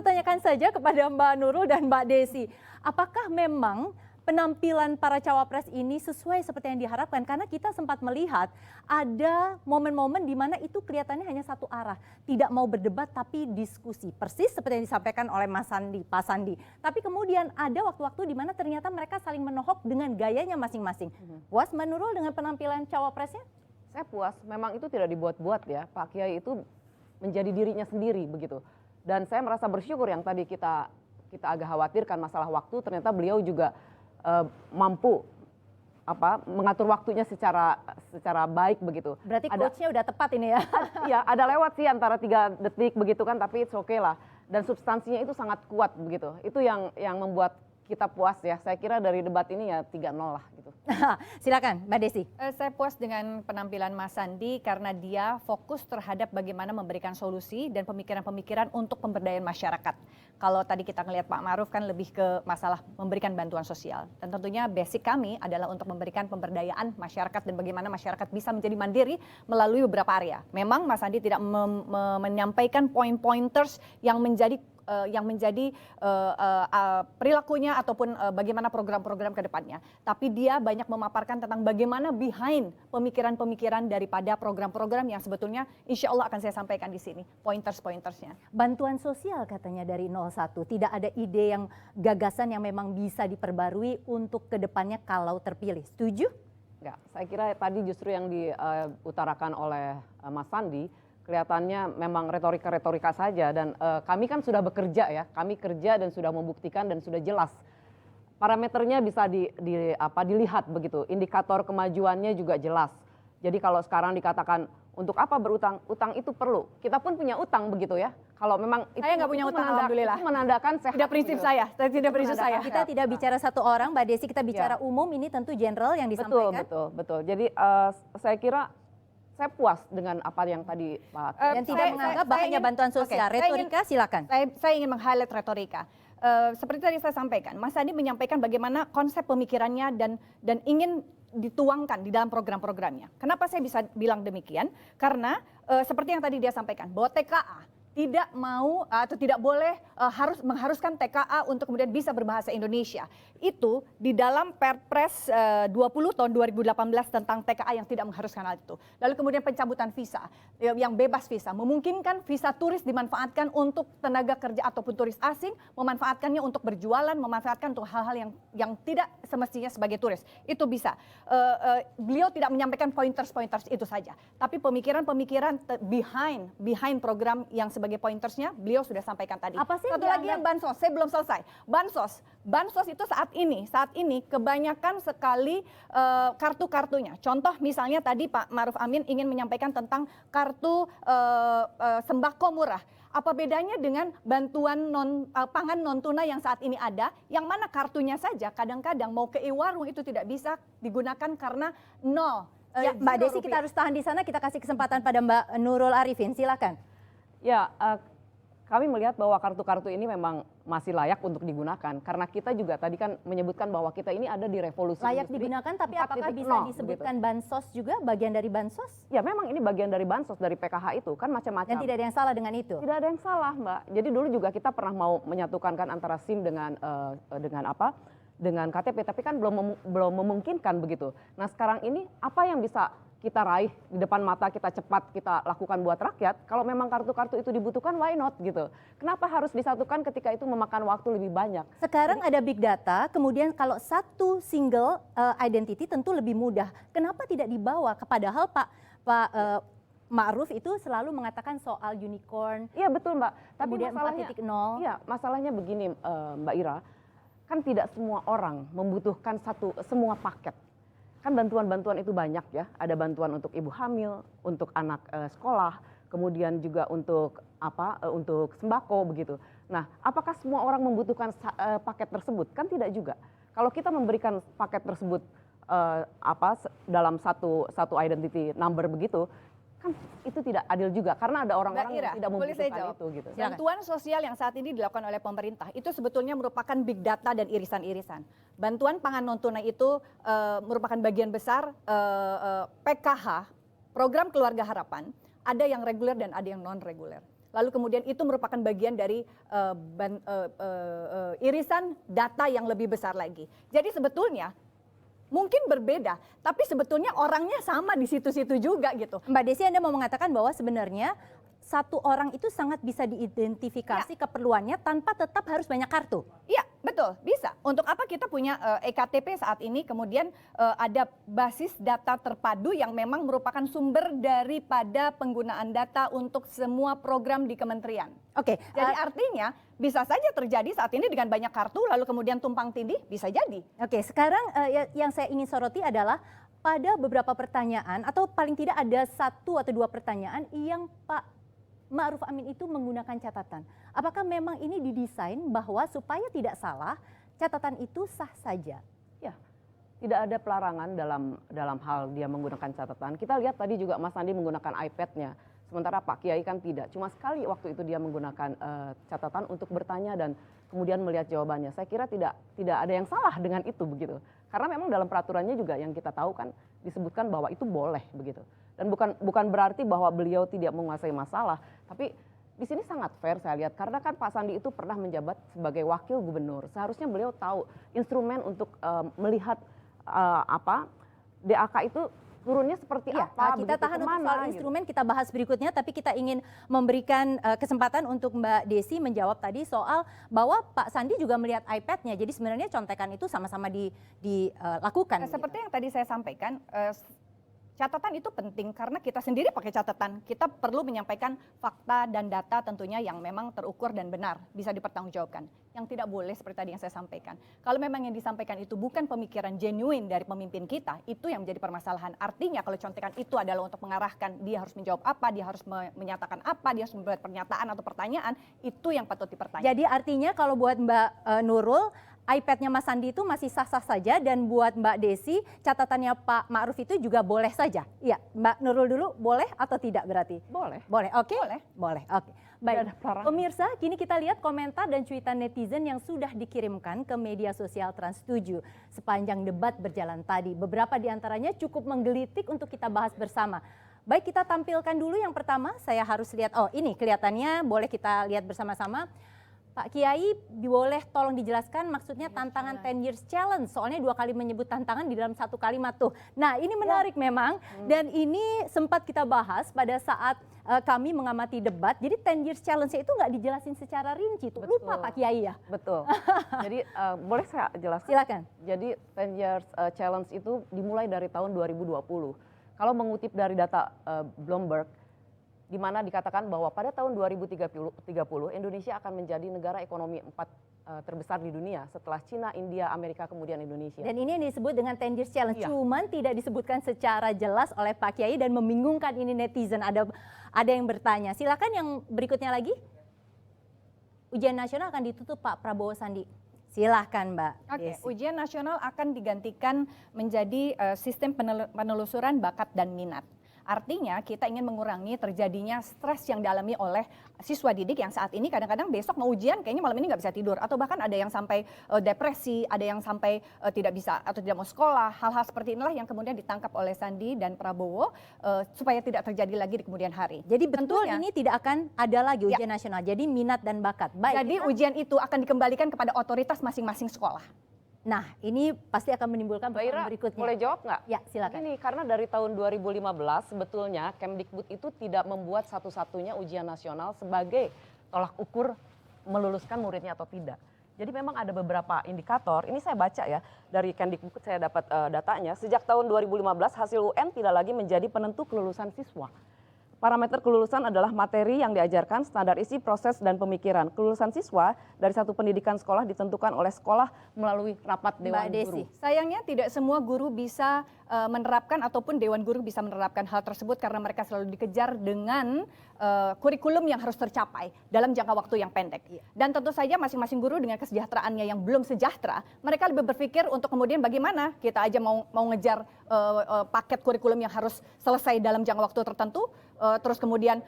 kita tanyakan saja kepada Mbak Nurul dan Mbak Desi. Apakah memang penampilan para cawapres ini sesuai seperti yang diharapkan? Karena kita sempat melihat ada momen-momen di mana itu kelihatannya hanya satu arah. Tidak mau berdebat tapi diskusi. Persis seperti yang disampaikan oleh Mas Sandi, Pak Sandi. Tapi kemudian ada waktu-waktu di mana ternyata mereka saling menohok dengan gayanya masing-masing. Puas Mbak Nurul dengan penampilan cawapresnya? Saya puas, memang itu tidak dibuat-buat ya. Pak Kiai itu menjadi dirinya sendiri begitu. Dan saya merasa bersyukur yang tadi kita agak khawatirkan masalah waktu, ternyata beliau juga mampu mengatur waktunya secara baik begitu. Berarti coachnya udah tepat ini ya? Ya ada lewat sih antara 3 detik begitu kan, tapi it's okay lah. Dan substansinya itu sangat kuat begitu. Itu yang membuat kita puas ya. Saya kira dari debat ini ya 3-0 lah gitu. Silakan Mbak Desi. Saya puas dengan penampilan Mas Sandi karena dia fokus terhadap bagaimana memberikan solusi dan pemikiran-pemikiran untuk pemberdayaan masyarakat. Kalau tadi kita ngelihat Pak Ma'ruf kan lebih ke masalah memberikan bantuan sosial. Dan tentunya basic kami adalah untuk memberikan pemberdayaan masyarakat dan bagaimana masyarakat bisa menjadi mandiri melalui beberapa area. Memang Mas Sandi tidak menyampaikan point-pointers yang menjadi perilakunya ataupun bagaimana program-program ke depannya. Tapi dia banyak memaparkan tentang bagaimana behind pemikiran-pemikiran daripada program-program yang sebetulnya insya Allah akan saya sampaikan di sini, pointers-pointersnya. Bantuan sosial katanya dari 01, tidak ada ide yang gagasan yang memang bisa diperbarui untuk ke depannya kalau terpilih. Setuju? Enggak, saya kira tadi justru yang diutarakan oleh Mas Sandi, kelihatannya memang retorika-retorika saja dan kami kan sudah bekerja ya, kami kerja dan sudah membuktikan dan sudah jelas. Parameternya bisa dilihat begitu, indikator kemajuannya juga jelas. Jadi kalau sekarang dikatakan untuk apa berutang, utang itu perlu. Kita pun punya utang begitu ya. Kalau memang itu, saya nggak punya utang, alhamdulillah. Itu menandakan sehat. Tidak prinsip gitu. saya tidak prinsip saya. Kita tidak bicara satu orang, Mbak Desi, kita bicara umum, ini tentu general yang disampaikan. Betul. Jadi saya kira saya puas dengan apa yang tadi Pak. Dan tidak menganggap bahaya bantuan sosial. Retorika silakan. Saya ingin meng-highlight retorika. Seperti tadi saya sampaikan, Mas Sandi menyampaikan bagaimana konsep pemikirannya dan ingin dituangkan di dalam program-programnya. Kenapa saya bisa bilang demikian? Karena seperti yang tadi dia sampaikan, bahwa TKA tidak mau atau tidak boleh mengharuskan TKA untuk kemudian bisa berbahasa Indonesia. Itu di dalam Perpres 20 tahun 2018 tentang TKA yang tidak mengharuskan hal itu. Lalu kemudian pencabutan visa yang bebas visa, memungkinkan visa turis dimanfaatkan untuk tenaga kerja ataupun turis asing, memanfaatkannya untuk berjualan, memanfaatkan untuk hal-hal yang tidak semestinya sebagai turis. Itu bisa. Beliau tidak menyampaikan pointers itu saja, tapi pemikiran-pemikiran behind program yang sebagai pointersnya beliau sudah sampaikan tadi. Apa sih satu lagi yang bansos, saya belum selesai. Bansos itu saat ini kebanyakan sekali kartu-kartunya. Contoh misalnya tadi Pak Ma'ruf Amin ingin menyampaikan tentang kartu sembako murah. Apa bedanya dengan bantuan pangan non tunai yang saat ini ada, yang mana kartunya saja kadang-kadang mau ke e-warung itu tidak bisa digunakan karena nol. Ya, Mbak Desi, kita harus tahan di sana, kita kasih kesempatan pada Mbak Nurul Arifin, silakan. Ya, kami melihat bahwa kartu-kartu ini memang masih layak untuk digunakan karena kita juga tadi kan menyebutkan bahwa kita ini ada di revolusi layak industri digunakan, tapi apakah bisa disebutkan begitu. bansos juga bagian dari bansos? Ya memang ini bagian dari bansos, dari PKH itu kan macam-macam. Dan tidak ada yang salah dengan itu? Tidak ada yang salah, Mbak. Jadi dulu juga kita pernah mau menyatukan kan antara SIM dengan KTP, tapi kan belum memungkinkan begitu. Nah sekarang ini apa yang bisa kita raih di depan mata kita, cepat kita lakukan buat rakyat? Kalau memang kartu-kartu itu dibutuhkan, why not gitu? Kenapa harus disatukan ketika itu memakan waktu lebih banyak? Sekarang ada big data, kemudian kalau satu single identity tentu lebih mudah. Kenapa tidak dibawa? Padahal Pak Ma'ruf itu selalu mengatakan soal unicorn. Iya betul Mbak. Tapi kemudian masalahnya, 4.0. iya, masalahnya begini Mbak Ira, kan tidak semua orang membutuhkan semua paket. Kan bantuan-bantuan itu banyak ya, ada bantuan untuk ibu hamil, untuk anak sekolah, kemudian juga untuk sembako begitu. Nah, apakah semua orang membutuhkan paket tersebut? Kan tidak juga. Kalau kita memberikan paket tersebut dalam satu identity number begitu, kan itu tidak adil juga karena ada orang-orang yang tidak membutuhkan itu gitu. Bantuan sosial yang saat ini dilakukan oleh pemerintah itu sebetulnya merupakan big data dan irisan-irisan. Bantuan pangan non tunai itu merupakan bagian besar PKH, program keluarga harapan, ada yang reguler dan ada yang non reguler. lalu kemudian itu merupakan bagian dari irisan data yang lebih besar lagi. Jadi sebetulnya mungkin berbeda, tapi sebetulnya orangnya sama di situ-situ juga gitu. Mbak Desi, Anda mau mengatakan bahwa sebenarnya satu orang itu sangat bisa diidentifikasi keperluannya tanpa tetap harus banyak kartu. Iya, betul, bisa. Untuk apa kita punya EKTP saat ini, kemudian ada basis data terpadu yang memang merupakan sumber daripada penggunaan data untuk semua program di kementerian. Oke, Jadi artinya bisa saja terjadi saat ini dengan banyak kartu, lalu kemudian tumpang tindih, bisa jadi. Oke, sekarang yang saya ingin soroti adalah pada beberapa pertanyaan atau paling tidak ada 1 atau 2 pertanyaan yang Pak Ma'ruf Amin itu menggunakan catatan. Apakah memang ini didesain bahwa supaya tidak salah, catatan itu sah saja? Ya, tidak ada pelarangan dalam hal dia menggunakan catatan. Kita lihat tadi juga Mas Andi menggunakan iPad-nya, sementara Pak Kiai kan tidak. Cuma sekali waktu itu dia menggunakan catatan untuk bertanya dan kemudian melihat jawabannya. Saya kira tidak ada yang salah dengan itu begitu. Karena memang dalam peraturannya juga yang kita tahu kan disebutkan bahwa itu boleh begitu. Dan bukan berarti bahwa beliau tidak menguasai masalah, tapi di sini sangat fair saya lihat karena kan Pak Sandi itu pernah menjabat sebagai wakil gubernur. Seharusnya beliau tahu instrumen untuk melihat DAK itu turunnya seperti apa. Kita tahan untuk soal instrumen, kita bahas berikutnya, tapi kita ingin memberikan kesempatan untuk Mbak Desi menjawab tadi soal bahwa Pak Sandi juga melihat iPad-nya, jadi sebenarnya contekan itu sama-sama dilakukan. Seperti yang tadi saya sampaikan, catatan itu penting karena kita sendiri pakai catatan. Kita perlu menyampaikan fakta dan data tentunya yang memang terukur dan benar, bisa dipertanggungjawabkan. Yang tidak boleh seperti tadi yang saya sampaikan. Kalau memang yang disampaikan itu bukan pemikiran genuine dari pemimpin kita, itu yang menjadi permasalahan. Artinya kalau contekan itu adalah untuk mengarahkan dia harus menjawab apa, dia harus menyatakan apa, dia harus membuat pernyataan atau pertanyaan, itu yang patut dipertanyakan. Jadi artinya kalau buat Mbak Nurul, iPad-nya Mas Sandi itu masih sah-sah saja dan buat Mbak Desi catatannya Pak Ma'ruf itu juga boleh saja. Iya, Mbak Nurul dulu boleh atau tidak berarti? Boleh. Boleh, oke? Boleh. Oke. Baik, ada pelarangan. pemirsa kini kita lihat komentar dan cuitan netizen yang sudah dikirimkan ke media sosial Trans7 sepanjang debat berjalan tadi. Beberapa di antaranya cukup menggelitik untuk kita bahas bersama. Baik, kita tampilkan dulu yang pertama, saya harus lihat, oh ini kelihatannya boleh kita lihat bersama-sama. Pak Kiai, boleh tolong dijelaskan maksudnya tantangan 10 years challenge, soalnya 2 kali menyebut tantangan di dalam 1 kalimat tuh. Nah ini menarik memang, dan ini sempat kita bahas pada saat kami mengamati debat, jadi 10 years challenge itu nggak dijelasin secara rinci, tuh lupa Pak Kiai ya? Betul, jadi boleh saya jelaskan? Silakan. Jadi 10 years challenge itu dimulai dari tahun 2020. Kalau mengutip dari data Bloomberg, di mana dikatakan bahwa pada tahun 2030 Indonesia akan menjadi negara ekonomi 4 terbesar di dunia setelah Cina, India, Amerika, kemudian Indonesia. Dan ini yang disebut dengan 10 years challenge, Iya. cuman tidak disebutkan secara jelas oleh Pak Kiai dan membingungkan ini netizen. Ada yang bertanya, silakan yang berikutnya lagi. Ujian nasional akan ditutup Pak Prabowo Sandi. Silahkan Mbak Oke, Desi. ujian nasional akan digantikan menjadi sistem penelusuran bakat dan minat. Artinya kita ingin mengurangi terjadinya stres yang dialami oleh siswa didik yang saat ini kadang-kadang besok mau ujian kayaknya malam ini nggak bisa tidur. Atau bahkan ada yang sampai depresi, ada yang sampai tidak bisa atau tidak mau sekolah. Hal-hal seperti inilah yang kemudian ditangkap oleh Sandi dan Prabowo supaya tidak terjadi lagi di kemudian hari. Jadi betul Tentunya, ini tidak akan ada lagi ujian nasional, jadi minat dan bakat. Baik, jadi kita- ujian itu akan dikembalikan kepada otoritas masing-masing sekolah. Nah ini pasti akan menimbulkan Mbak Ira, persoalan berikutnya. boleh jawab nggak? Ya silakan. Ini karena dari tahun 2015 sebetulnya Kemdikbud itu tidak membuat satu-satunya ujian nasional sebagai tolak ukur meluluskan muridnya atau tidak. Jadi memang ada beberapa indikator, ini saya baca ya dari Kemdikbud saya dapat datanya, sejak tahun 2015 hasil UN tidak lagi menjadi penentu kelulusan siswa. Parameter kelulusan adalah materi yang diajarkan, standar isi, proses, dan pemikiran. Kelulusan siswa dari satu pendidikan sekolah ditentukan oleh sekolah melalui rapat dewan Mbak Desi. guru. Sayangnya tidak semua guru bisa menerapkan ataupun dewan guru bisa menerapkan hal tersebut karena mereka selalu dikejar dengan kurikulum yang harus tercapai dalam jangka waktu yang pendek. Dan tentu saja masing-masing guru dengan kesejahteraannya yang belum sejahtera, mereka lebih berpikir untuk kemudian bagaimana kita aja mau ngejar paket kurikulum yang harus selesai dalam jangka waktu tertentu, terus kemudian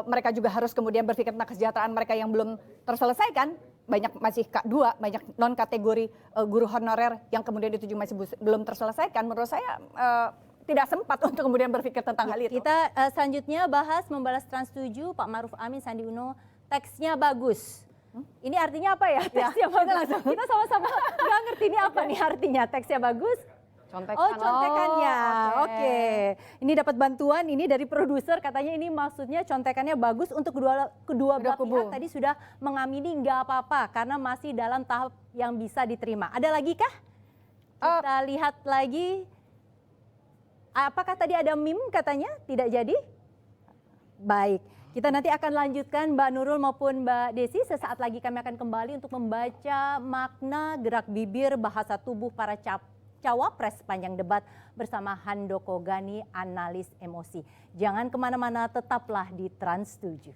mereka juga harus kemudian berpikir tentang kesejahteraan mereka yang belum terselesaikan. Banyak masih K2, banyak non kategori guru honorer yang kemudian itu juga masih belum terselesaikan. Menurut saya tidak sempat untuk kemudian berpikir tentang hal itu. Kita selanjutnya bahas membalas Trans 7, Pak Maruf Amin, Sandi Uno, teksnya bagus. Ini artinya apa ya? Teksnya bagus. Kita sama-sama nggak ngerti ini apa nih artinya. Teksnya bagus. Contekan. Oh, contekannya. Oh, Oke. Ini dapat bantuan ini dari produser, katanya ini maksudnya contekannya bagus untuk kedua belah kubu. pihak. Tadi sudah mengamini nggak apa-apa karena masih dalam tahap yang bisa diterima. Ada lagi kah? Kita lihat lagi. Apakah tadi ada meme katanya? Tidak jadi? Baik. Kita nanti akan lanjutkan Mbak Nurul maupun Mbak Desi. Sesaat lagi kami akan kembali untuk membaca makna gerak bibir bahasa tubuh para cawapres sepanjang debat bersama Handoko Gani, analis emosi. Jangan kemana-mana, tetaplah di Trans 7.